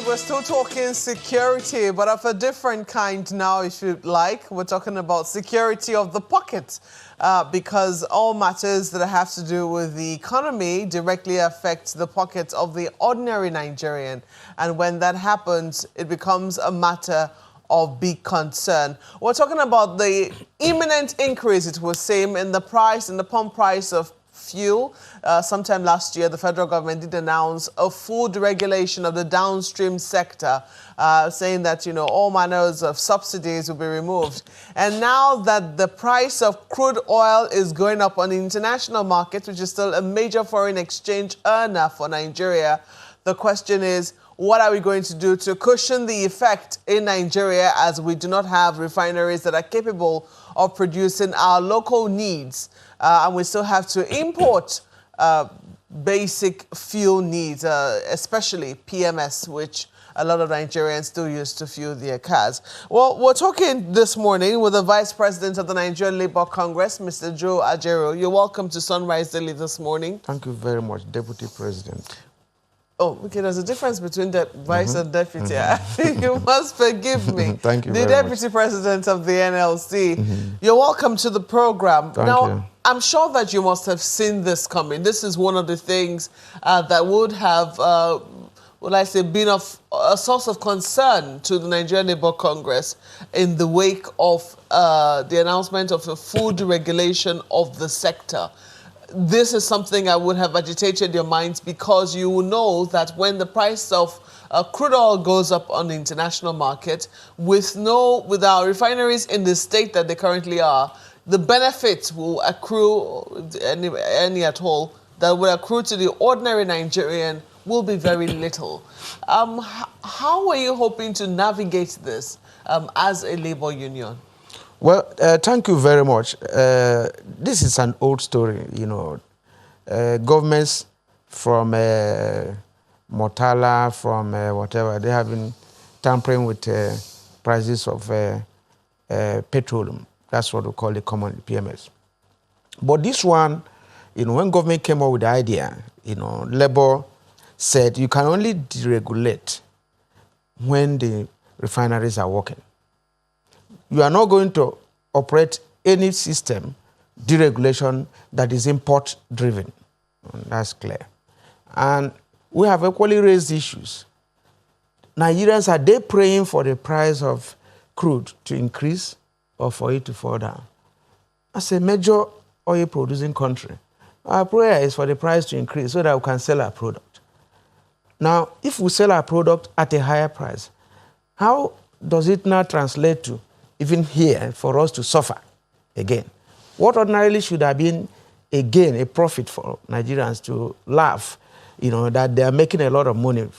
we're still talking security, but of a different kind now, if you like. We're talking about security of the pocket, because all matters that have to do with the economy directly affect the pocket of the ordinary Nigerian. And when that happens, it becomes a matter of big concern. We're talking about the imminent increase, it was saying, in the price, in the pump price of fuel. Sometime last year, the federal government did announce a full deregulation of the downstream sector, saying that, you know, all manners of subsidies will be removed. And now that the price of crude oil is going up on the international market, which is still a major foreign exchange earner for Nigeria, the question is, what are we going to do to cushion the effect in Nigeria, as we do not have refineries that are capable of producing our local needs? And we still have to import basic fuel needs, especially PMS, which a lot of Nigerians still use to fuel their cars. Well, we're talking this morning with the Vice President of the Nigerian Labour Congress, Mr. Joe Ajaero. You're welcome to Sunrise Daily this morning. Thank you very much, Deputy President. Oh, okay, there's a difference between the vice and deputy. You must forgive me. Thank you the very Deputy much. President of the NLC. You're welcome to the program. Thank now, you. I'm sure that you must have seen this coming. This is one of the things that would have, would I say, been of a source of concern to the Nigerian Labour Congress in the wake of the announcement of a full deregulation of the sector. This is something I would have agitated your minds, because you will know that when the price of crude oil goes up on the international market, with our refineries in the state that they currently are, the benefits will accrue, any at all, that will accrue to the ordinary Nigerian will be very little. How are you hoping to navigate this as a labor union? Well, thank you very much. This is an old story, you know. Governments from Murtala, from whatever, they have been tampering with prices of petroleum. That's what we call the common PMS. But this one, you know, when government came up with the idea, you know, Labour said you can only deregulate when the refineries are working. You are not going to operate any system, deregulation, that is import-driven. That's clear. And we have equally raised issues. Nigerians, are they praying for the price of crude to increase or for it to fall down? As a major oil-producing country, our prayer is for the price to increase so that we can sell our product. Now, if we sell our product at a higher price, how does it now translate to, even here, for us to suffer again? What ordinarily should have been, again, a profit for Nigerians to laugh, you know, that they are making a lot of money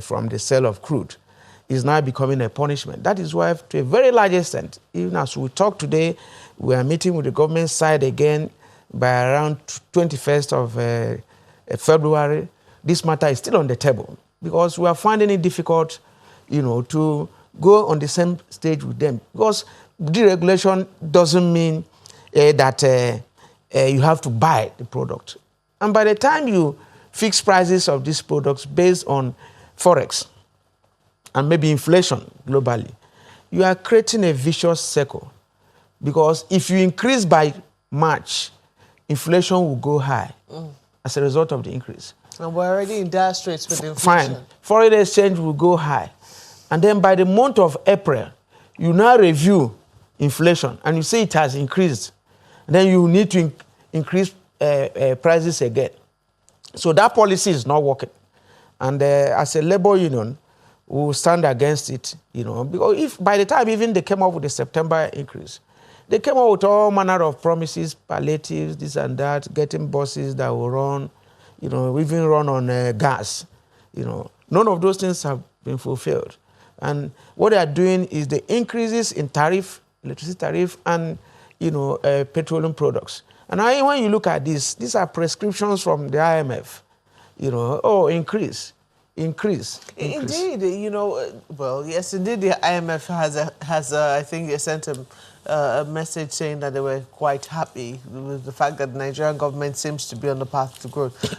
from the sale of crude, is now becoming a punishment. That is why, to a very large extent, even as we talk today, we are meeting with the government side again by around 21st of February. This matter is still on the table, because we are finding it difficult, you know, to go on the same stage with them, because deregulation doesn't mean that you have to buy the product. And by the time you fix prices of these products based on forex and maybe inflation globally, you are creating a vicious circle, because if you increase by March, inflation will go high as a result of the increase. And we're already in dire straits with inflation. Fine. Foreign exchange will go high. And then by the month of April, you now review inflation and you say it has increased. And then you need to increase prices again. So that policy is not working. And as a labor union, we will stand against it, you know, because if by the time even they came up with the September increase, they came up with all manner of promises, palliatives, this and that, getting buses that will run, you know, even run on gas, you know. None of those things have been fulfilled. And what they are doing is the increases in tariff, electricity tariff, and, you know, petroleum products. And when you look at this, these are prescriptions from the IMF, you know, oh, increase. Indeed, you know, well, yes, indeed, the IMF has I think they sent a message saying that they were quite happy with the fact that the Nigerian government seems to be on the path to growth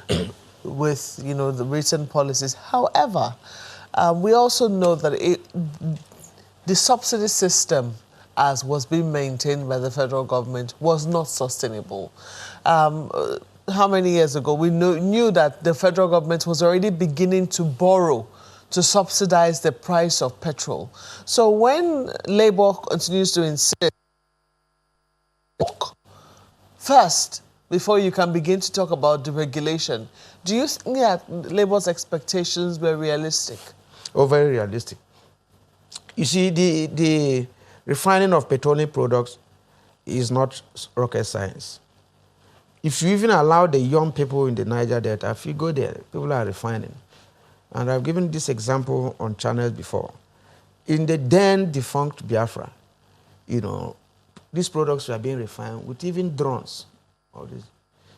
with, you know, the recent policies. However, We also know that the subsidy system, as was being maintained by the federal government, was not sustainable. How many years ago we knew that the federal government was already beginning to borrow to subsidize the price of petrol. So when Labour continues to insist, first, before you can begin to talk about deregulation, do you think that Labour's expectations were realistic? Oh, very realistic. You see, the refining of petroleum products is not rocket science. If you even allow the young people in the Niger Delta, if you go there, people are refining. And I've given this example on channels before. In the then defunct Biafra, you know, these products were being refined with even drones. All this.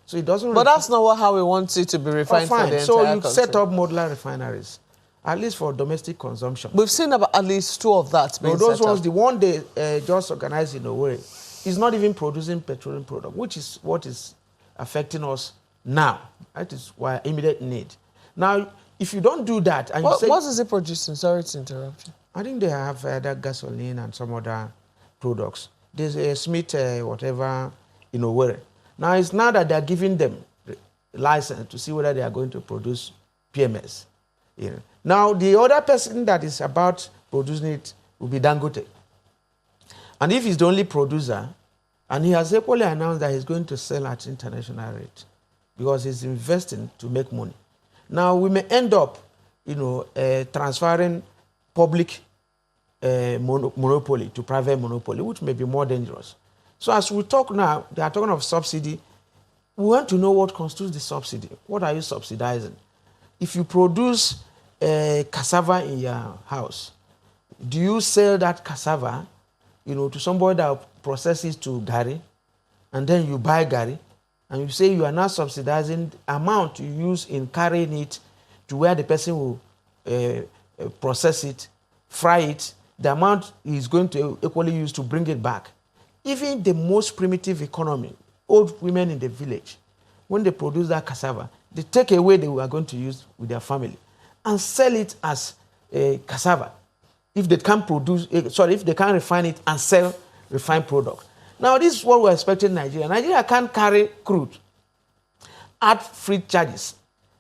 So it doesn't. But that's not how we want it to be refined for the entire So you country. set up modular refineries, at least for domestic consumption. We've seen about at least 2 of that being those set ones, up. the one they just organized in a way, is not even producing petroleum product, which is what is affecting us now. That is why immediate need. Now, if you don't do that, and you say, what is it producing? Sorry to interrupt you. I think they have that gasoline and some other products. There's a Smith whatever in Owerri. Now it's now that they're giving them license to see whether they are going to produce PMS. You know. Now the other person that is about producing it will be Dangote. And if he's the only producer, and he has equally announced that he's going to sell at international rate because he's investing to make money. Now we may end up, you know, transferring public monopoly to private monopoly, which may be more dangerous. So as we talk now, they are talking of subsidy. We want to know what constitutes the subsidy. What are you subsidizing? If you produce cassava in your house, do you sell that cassava, you know, to somebody that processes to gari, and then you buy gari, and you say you are not subsidizing the amount you use in carrying it to where the person will process it, fry it, the amount is going to equally use to bring it back. Even the most primitive economy, old women in the village, when they produce that cassava, they take away they were going to use with their family and sell it as cassava. If they can't produce, if they can't refine it and sell refined product. Now, this is what we're expecting in Nigeria. Nigeria can't carry crude, add freight charges,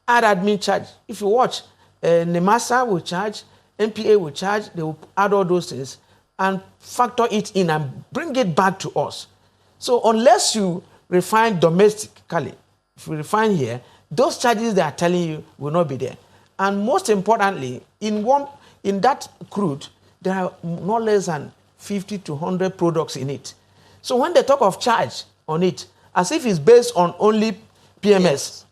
add admin charge. If you watch, NEMASA will charge, NPA will charge, they will add all those things and factor it in and bring it back to us. So unless you refine domestically, if you refine here, those charges they are telling you will not be there. And most importantly, in that crude, there are no less than 50 to 100 products in it. So when they talk of charge on it, as if it's based on only PMS, yes,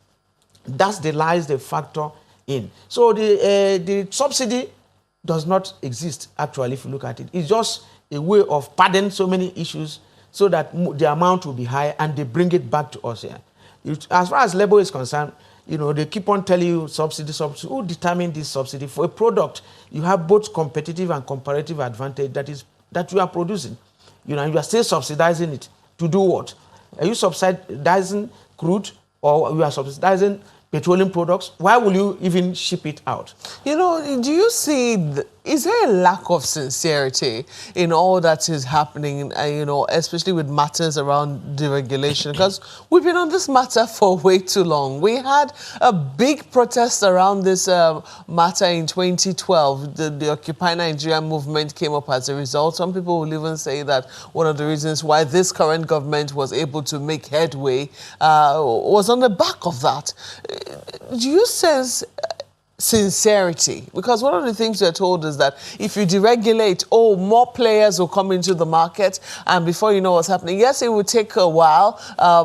that's the lies they factor in. So the subsidy does not exist, actually, if you look at it. It's just a way of padding so many issues so that the amount will be high and they bring it back to us here. As far as labor is concerned, you know, they keep on telling you subsidy. Who determines this subsidy? For a product, you have both competitive and comparative advantage that you are producing. You know, you are still subsidizing it. To do what? Are you subsidizing crude or you are subsidizing petroleum products? Why will you even ship it out? You know, do you see, is there a lack of sincerity in all that is happening, you know, especially with matters around deregulation? Because we've been on this matter for way too long. We had a big protest around this matter in 2012. The Occupy Nigeria movement came up as a result. Some people will even say that one of the reasons why this current government was able to make headway was on the back of that. Do you sense sincerity? Because one of the things we're told is that if you deregulate, more players will come into the market, and before you know what's happening, yes, it will take a while,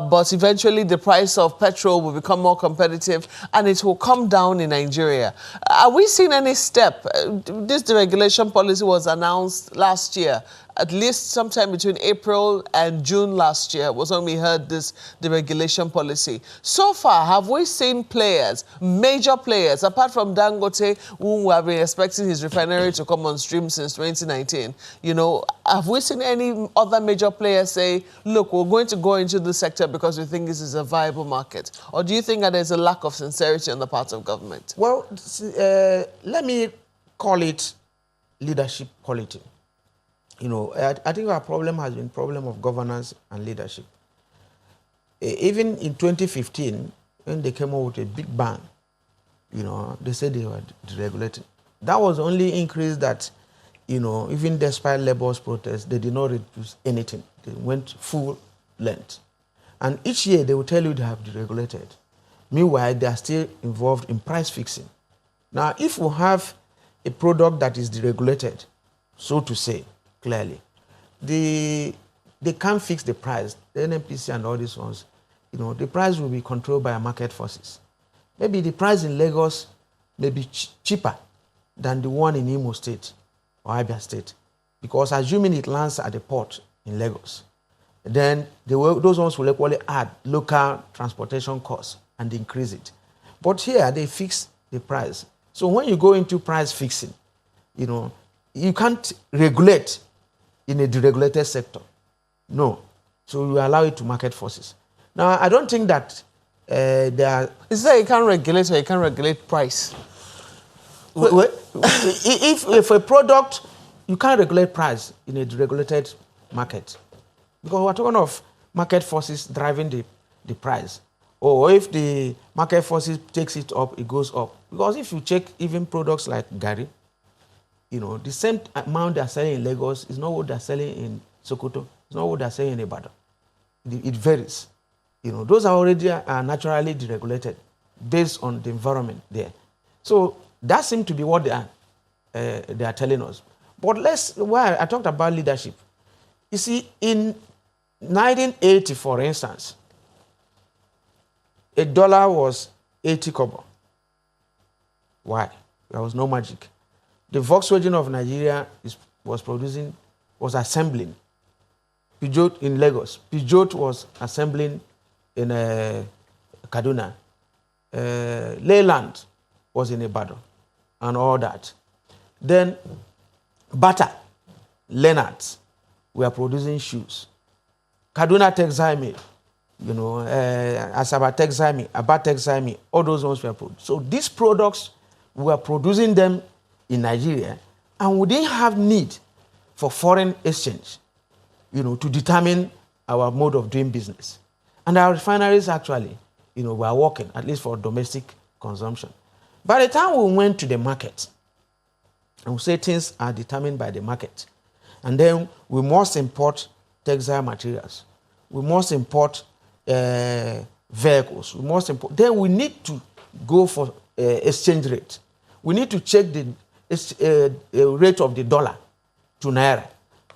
but eventually the price of petrol will become more competitive and it will come down in Nigeria. Are we seeing any step? This deregulation policy was announced last year. At least sometime between April and June last year was when we heard this deregulation policy. So far, have we seen players, major players, apart from Dangote, whom we have been expecting his refinery to come on stream since 2019, you know, have we seen any other major players say, look, we're going to go into this sector because we think this is a viable market? Or do you think that there's a lack of sincerity on the part of government? Well, let me call it leadership quality. You know, I think our problem has been problem of governance and leadership. Even in 2015, when they came out with a big bang, you know, they said they were deregulating. That was the only increase that, you know, even despite labor's protests, they did not reduce anything. They went full length. And each year they will tell you they have deregulated. Meanwhile, they are still involved in price fixing. Now, if we have a product that is deregulated, so to say, clearly, they can't fix the price. The NNPC and all these ones, you know, the price will be controlled by market forces. Maybe the price in Lagos may be cheaper than the one in Imo State or Abia State, because assuming it lands at the port in Lagos, then those ones will equally add local transportation costs and increase it. But here they fix the price. So when you go into price fixing, you know, you can't regulate in a deregulated sector. No. So you allow it to market forces. Now, I don't think that there are... Is that you can't regulate or you can't regulate price? If a product, you can't regulate price in a deregulated market. Because we're talking of market forces driving the price. Or if the market forces takes it up, it goes up. Because if you check even products like Gari, you know, the same amount they're selling in Lagos is not what they're selling in Sokoto. It's not what they're selling in Ibadan. It varies. You know, those are already naturally deregulated based on the environment there. So that seems to be what they are telling us. But I talked about leadership. You see, in 1980, for instance, a dollar was 80 kobo. Why? There was no magic. The Volkswagen of Nigeria was assembling Peugeot in Lagos. Peugeot was assembling in Kaduna. Leyland was in Ibadan and all that. Then Bata, Leonards were producing shoes. Kaduna Texaime, you know, Asaba Texaime, Aba Texaime, all those ones were produced. So these products, we were producing them in Nigeria, and we didn't have need for foreign exchange, you know, to determine our mode of doing business. And our refineries actually, you know, were working, at least for domestic consumption. By the time we went to the market, and we say things are determined by the market, and then we must import textile materials, we must import vehicles, we must import, then we need to go for exchange rate. We need to check the rate of the dollar to Naira.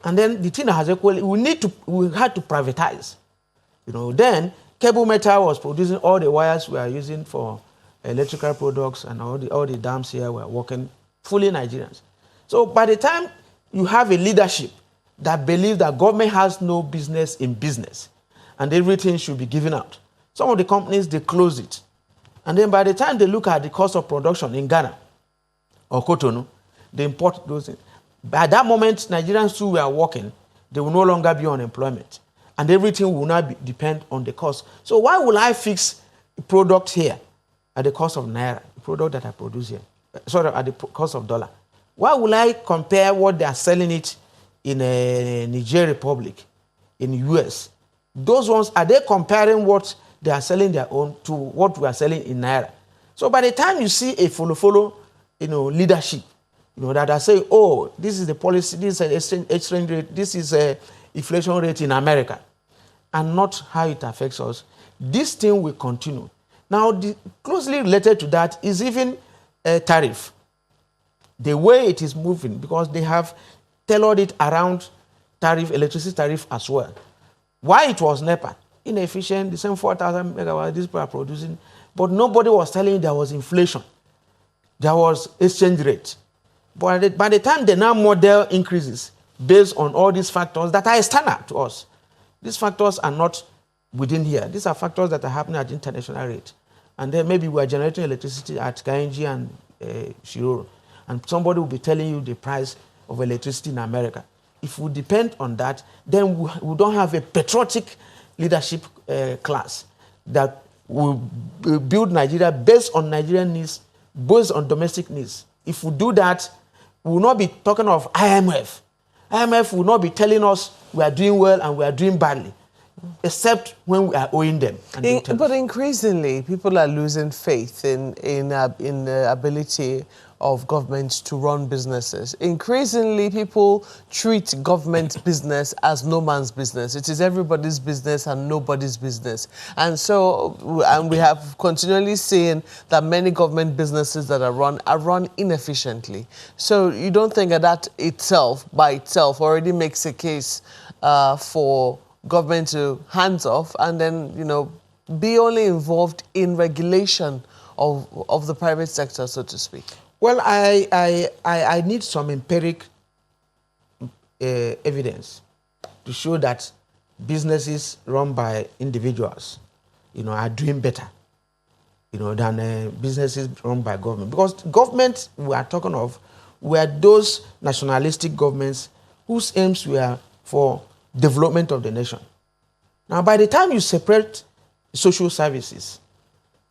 And then the thing has equally, we had to privatize. You know, then Cable Metal was producing all the wires we are using for electrical products, and all the dams here were working fully Nigerians. So by the time you have a leadership that believes that government has no business in business and everything should be given out, some of the companies, they close it. And then by the time they look at the cost of production in Ghana or Cotonou, they import those things. By that moment, Nigerians who were working, they will no longer be on employment. And everything will now depend on the cost. So why will I fix a product here at the cost of Naira, the product that I produce here? Sorry, at the cost of dollar. Why will I compare what they are selling it in Niger Republic, in the US? Those ones, are they comparing what they are selling their own to what we are selling in Naira? So by the time you see a follow, you know, leadership, you know, that are saying, oh, this is the policy, this is an exchange rate, this is a inflation rate in America, and not how it affects us, this thing will continue. Now, closely related to that is even a tariff. The way it is moving, because they have tailored it around tariff, electricity tariff as well. Why it was NEPA? Inefficient, the same 4,000 megawatts these people are producing, but nobody was telling you there was inflation. There was exchange rate. But by the time the now model increases based on all these factors that are external to us, these factors are not within here. These are factors that are happening at international rate. And then maybe we are generating electricity at Kainji and Shiroro, and somebody will be telling you the price of electricity in America. If we depend on that, then we don't have a patriotic leadership class that will build Nigeria based on Nigerian needs, based on domestic needs. If we do that, we will not be talking of IMF. IMF will not be telling us we are doing well and we are doing badly, except when we are owing them. But increasingly, people are losing faith in the ability of government to run businesses. Increasingly, people treat government business as no man's business. It is everybody's business and nobody's business. And so, and we have continually seen that many government businesses that are run inefficiently. So you don't think that itself, by itself, already makes a case for government to hands off and then, you know, be only involved in regulation of the private sector, so to speak? Well, I need some empiric evidence to show that businesses run by individuals, you know, are doing better, you know, than businesses run by government. Because government we are talking of were those nationalistic governments whose aims were for development of the nation. Now, by the time you separate social services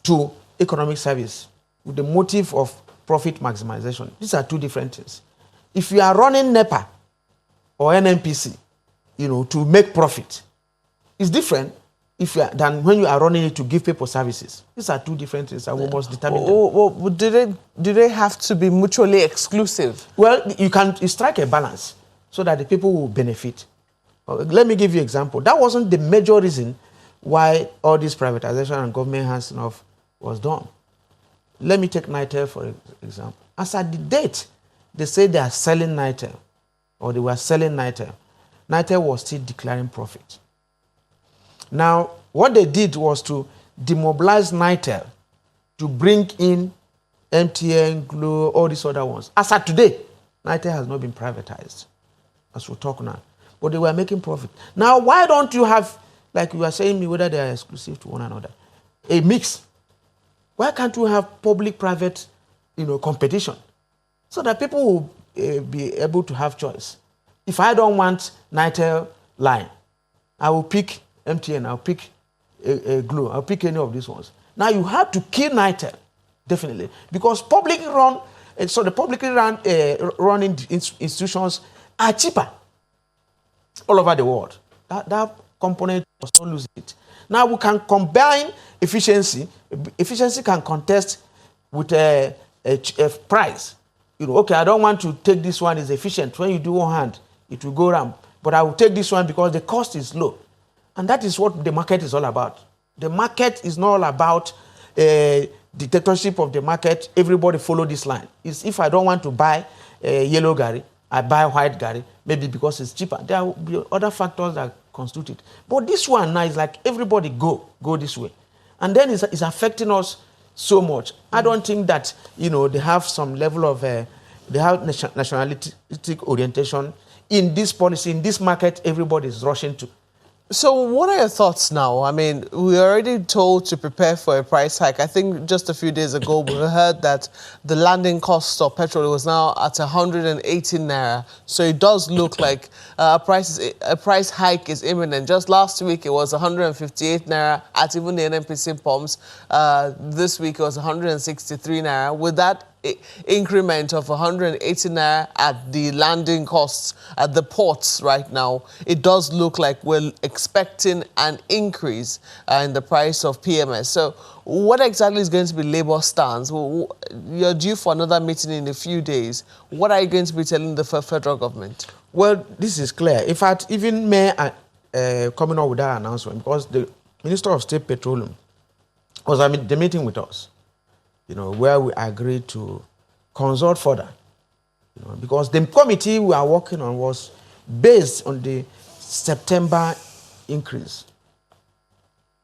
to economic service with the motive of profit maximization, these are two different things. If you are running NEPA or NNPC, you know, to make profit, it's different than when you are running it to give people services. These are two different things, and we must determine them. Well, do they have to be mutually exclusive? Well, you strike a balance so that the people will benefit. Let me give you an example. That wasn't the major reason why all this privatization and government hands off was done. Let me take NITEL for example. As at the date, they say they are selling NITEL, or they were selling NITEL. NITEL was still declaring profit. Now, what they did was to demobilize NITEL to bring in MTN, Glo, all these other ones. As at today, NITEL has not been privatized, as we talk now. But they were making profit. Now, why don't you have, like you were saying, whether they are exclusive to one another, a mix? Why can't you have public-private, you know, competition so that people will be able to have choice? If I don't want NITEL line, I will pick MTN, I'll pick Glo, I'll pick any of these ones. Now you have to kill NITEL, definitely, because publicly run, so the publicly running institutions are cheaper all over the world. That component must not lose it. Now we can combine efficiency. Efficiency can contest with a price. You know, okay, I don't want to take this one, is efficient. When you do one hand, it will go round. But I will take this one because the cost is low. And that is what the market is all about. The market is not all about dictatorship of the market. Everybody follow this line. It's if I don't want to buy yellow Gary, I buy white Gary, maybe because it's cheaper. There will be other factors that constitute it. But this one now is like everybody go this way. And then it's affecting us so much. I don't think that, you know, they have some level of, they have nationalistic orientation in this policy, in this market, everybody is rushing to. So what are your thoughts now? I mean, we were already told to prepare for a price hike. I think just a few days ago, we heard that the landing cost of petrol was now at 118 naira. So it does look like a price hike is imminent. Just last week, it was 158 naira at even the NNPC pumps. This week, it was 163 naira. With that increment of 180 naira at the landing costs at the ports right now, it does look like we're expecting an increase in the price of PMS. So what exactly is going to be Labour stance? You're due for another meeting in a few days. What are you going to be telling the federal government? Well, this is clear. In fact, even Mayor coming up with that announcement, because the Minister of State Petroleum was at the meeting with us, you know, where we agreed to consult further, you know, because the committee we are working on was based on the September increase.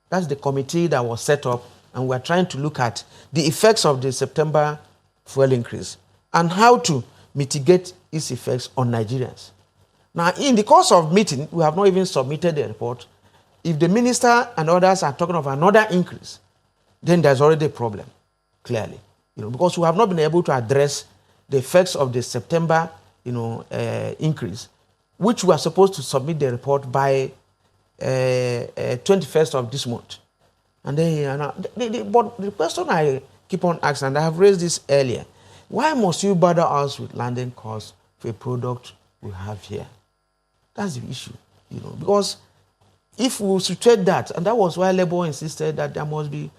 That's the committee that was set up, and we are trying to look at the effects of the September fuel increase and how to mitigate its effects on Nigerians. Now, in the course of meeting, we have not even submitted the report. If the minister and others are talking of another increase, then there's already a problem, clearly, you know, because we have not been able to address the effects of the September, you know, increase, which we are supposed to submit the report by 21st of this month. And then, but the question I keep on asking, and I have raised this earlier, Why must you bother us with landing costs for a product we have here? That's the issue, because if we situate that, and that was why Labour insisted that there must be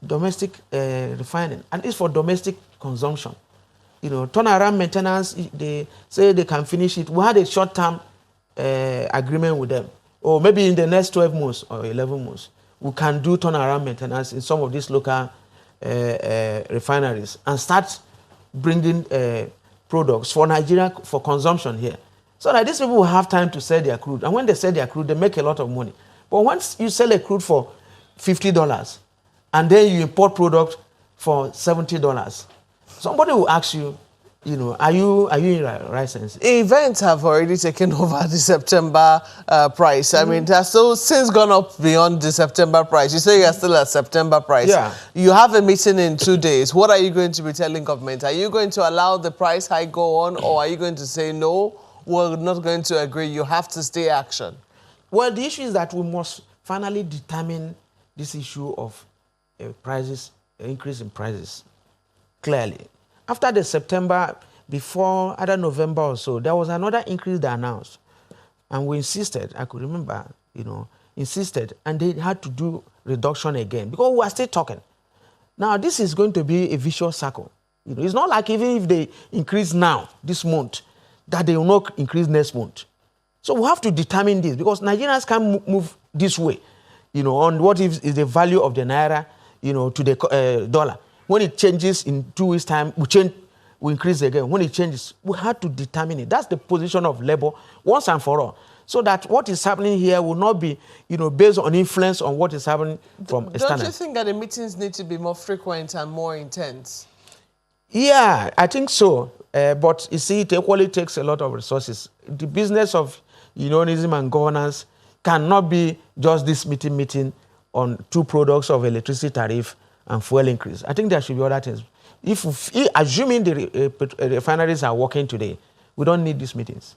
domestic refining, and it's for domestic consumption. Turnaround maintenance, they say they can finish it. We had a short-term agreement with them, or maybe in the next 12 months or 11 months, we can do turnaround maintenance in some of these local refineries and start bringing products for Nigeria for consumption here. So that these people will have time to sell their crude. And when they sell their crude, they make a lot of money. But once you sell a crude for $50 and then you import product for $70, somebody will ask you, are you in right sense? Events have already taken over the September price. I mean, it has so since gone up beyond the September price. You say you're still at September price. Yeah. You have a meeting in 2 days. What are you going to be telling government? Are you going to allow the price hike go on, or are you going to say, no, we're not going to agree, you have to stay action? Well, the issue is that we must finally determine this issue of increase in prices clearly. After the September, before either November or so, there was another increase they announced. And we insisted, I could remember, insisted, and they had to do reduction again because we are still talking. Now, this is going to be a vicious circle. It's not like even if they increase now, this month, that they will not increase next month. So we have to determine this because Nigerians can't move this way, on what is the value of the naira, to the dollar. When it changes in 2 weeks' time, we increase again. When it changes, we have to determine it. That's the position of Labour once and for all. So that what is happening here will not be, based on influence on what is happening from external. Don't you think that the meetings need to be more frequent and more intense? Yeah, I think so. But you see, it equally takes a lot of resources. The business of unionism and governance cannot be just this meeting on two products of electricity tariff and fuel increase. I think there should be other things. Assuming the refineries are working today, we don't need these meetings.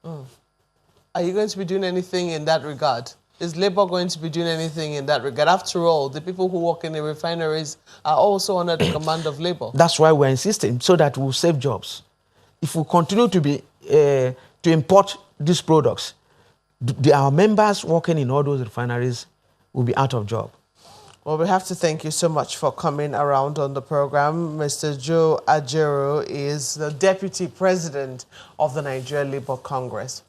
Are you going to be doing anything in that regard? Is Labour going to be doing anything in that regard? After all, the people who work in the refineries are also under the command of Labour. That's why we're insisting, so that we'll save jobs. If we continue to import these products, our members working in all those refineries will be out of job. Well, we have to thank you so much for coming around on the program. Mr. Joe Ajaero is the Deputy President of the Nigeria Labour Congress.